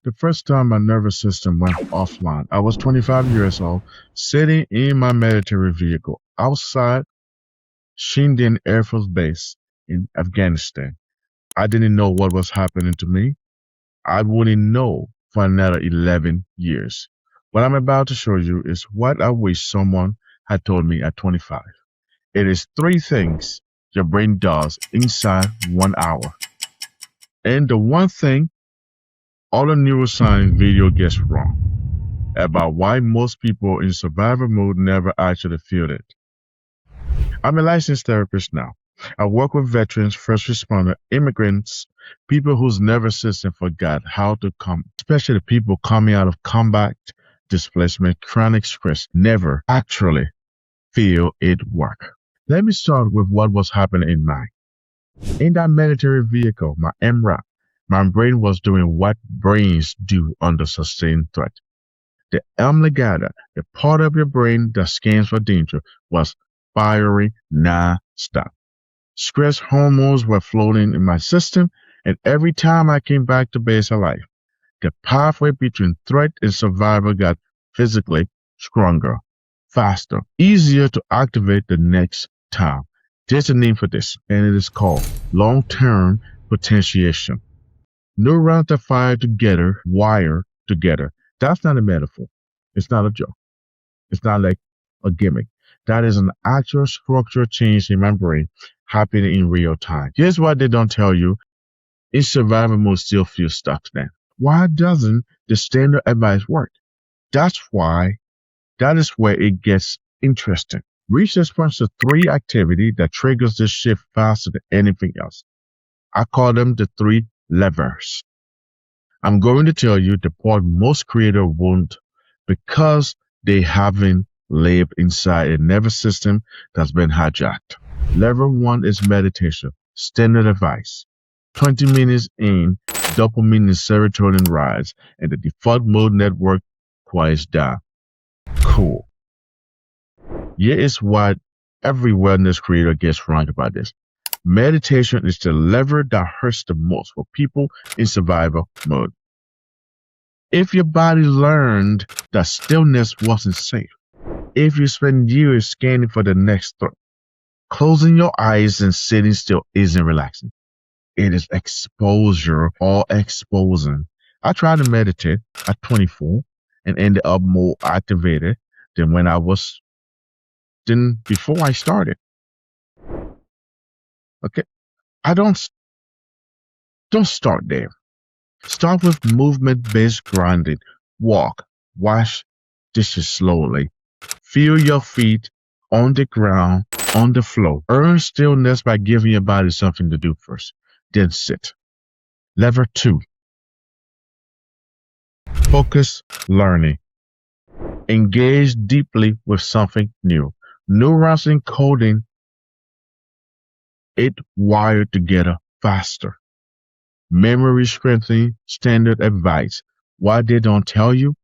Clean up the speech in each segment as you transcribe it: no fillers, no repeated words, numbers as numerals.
The first time my nervous system went offline, I was 25 years old, sitting in my military vehicle outside Shindian Air Force Base in Afghanistan. I didn't know what was happening to me. I wouldn't know for another 11 years. What I'm about to show you is what I wish someone had told me at 25. It is three things your brain does inside 1 hour. And the one thing all the neuroscience video gets wrong about why most people in survival mode never actually feel it. I'm a licensed therapist now. I work with veterans, first responder, immigrants, people whose nervous system forgot how to come, especially people coming out of combat, displacement, chronic stress, never actually feel it work. Let me start with what was happening in mine. In that military vehicle, my MRAP, my brain was doing what brains do under sustained threat. The amygdala, the part of your brain that scans for danger, was firing non-stop. Stress hormones were floating in my system, and every time I came back to base alive, the pathway between threat and survival got physically stronger, faster, easier to activate the next time. There's a name for this, and it is called long-term potentiation. Neurons that fire together, wire together. That's not a metaphor. It's not a joke. It's not like a gimmick. That is an actual structural change in my brain happening in real time. Here's what they don't tell you. In survival mode still feel stuck then. Why doesn't the standard advice work? That is where it gets interesting. Research points to three activities that triggers this shift faster than anything else. I call them the three levers. I'm going to tell you the part most creators won't because they haven't lived inside a nervous system that's been hijacked. Lever one is meditation, standard advice. 20 minutes in, dopamine and serotonin rise, and the default mode network quiets down. Cool. Here is what every wellness creator gets wrong about this. Meditation is the lever that hurts the most for people in survival mode. If your body learned that stillness wasn't safe, if you spend years scanning for the next threat, closing your eyes and sitting still isn't relaxing. It is exposure or exposing. I tried to meditate at 24 and ended up more activated than before I started. Okay, I don't start there. Start with movement-based grounding. Walk, wash dishes slowly. Feel your feet on the ground, on the floor. Earn stillness by giving your body something to do first. Then sit. Lever 2. Focus learning. Engage deeply with something new. Neurons encoding it wired together faster. Memory strengthening, standard advice. What they don't tell you?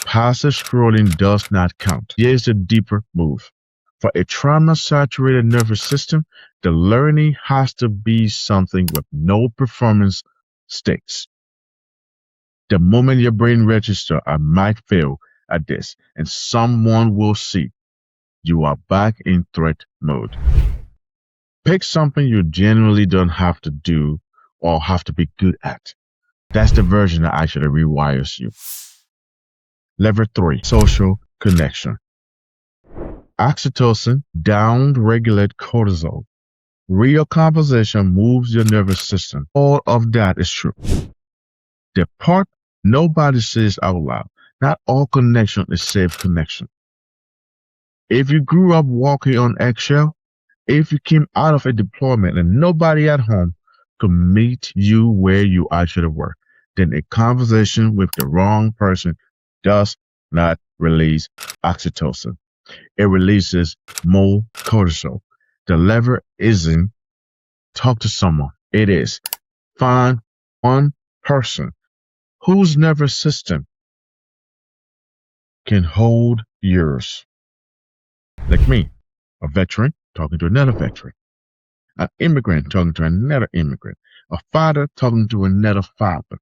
Passive scrolling does not count. Here's a deeper move. For a trauma-saturated nervous system, the learning has to be something with no performance stakes. The moment your brain registers, I might fail at this, and someone will see you are back in threat mode. Pick something you genuinely don't have to do or have to be good at. That's the version that actually rewires you. Lever 3, social connection. Oxytocin down-regulate cortisol. Real conversation moves your nervous system. All of that is true. The part nobody says out loud, not all connection is safe connection. If you grew up walking on eggshell, if you came out of a deployment and nobody at home could meet you where you actually were, then a conversation with the wrong person does not release oxytocin. It releases more cortisol. The lever isn't talk to someone. It is find one person whose nervous system can hold yours. Like me, a veteran talking to another veteran, an immigrant talking to another immigrant, a father talking to another father.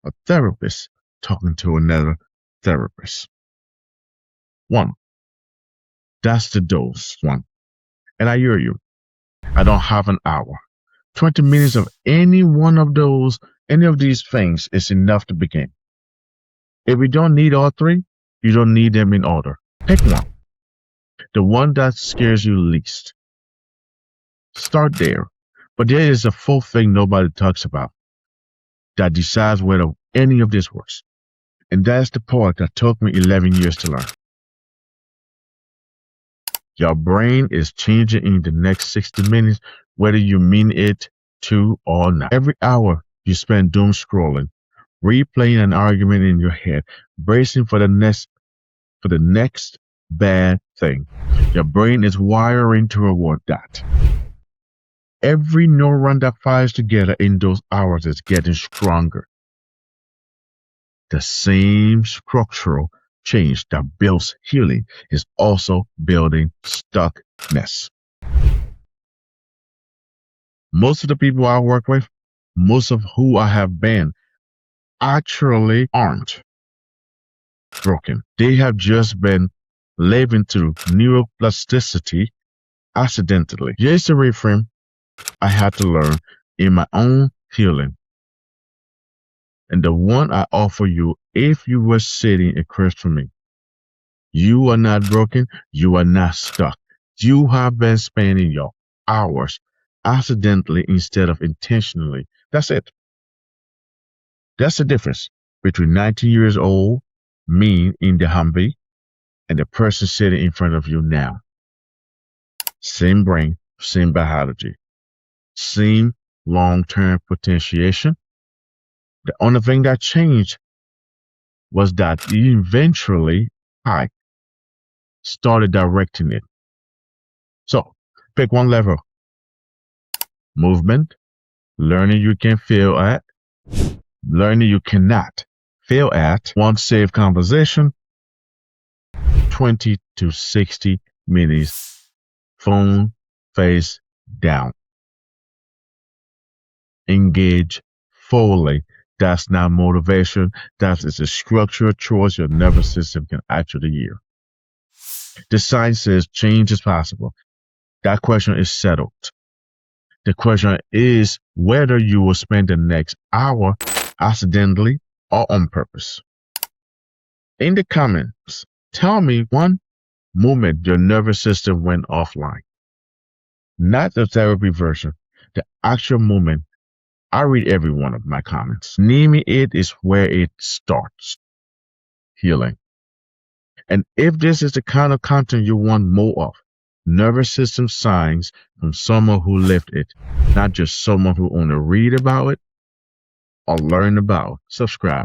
A therapist talking to another therapist. 1. That's the dose. 1. And I hear you. I don't have an hour. 20 minutes of any of these things is enough to begin. If you don't need all three, you don't need them in order. Pick one. The one that scares you least. Start there. But there is a fourth thing nobody talks about that decides whether any of this works. And that's the part that took me 11 years to learn. Your brain is changing in the next 60 minutes, whether you mean it to or not. Every hour you spend doom scrolling, replaying an argument in your head, bracing for the next bad thing. Your brain is wiring to reward that. Every neuron that fires together in those hours is getting stronger. The same structural change that builds healing is also building stuckness. Most of the people I work with, most of who I have been, actually aren't broken. They have just been living through neuroplasticity accidentally. Here's the reframe I had to learn in my own healing, and the one I offer you if you were sitting across from me. You are not broken. You are not stuck. You have been spending your hours accidentally instead of intentionally. That's it. That's the difference between 90 years old me in the Humvee and the person sitting in front of you now. Same brain, same biology, same long-term potentiation. The only thing that changed was that eventually I started directing it. So pick one level. Movement, learning you can fail at, learning you cannot fail at, Unsafe conversation, 20 to 60 minutes, phone face down. Engage fully. That's not motivation. That is a structural choice your nervous system can actually hear. The science says change is possible. That question is settled. The question is whether you will spend the next hour accidentally or on purpose. In the comments, tell me one moment your nervous system went offline. Not the therapy version, the actual moment. I read every one of my comments. Naming it is where it starts. Healing. And if this is the kind of content you want more of, nervous system signs from someone who lived it, not just someone who only read about it or learn about, subscribe.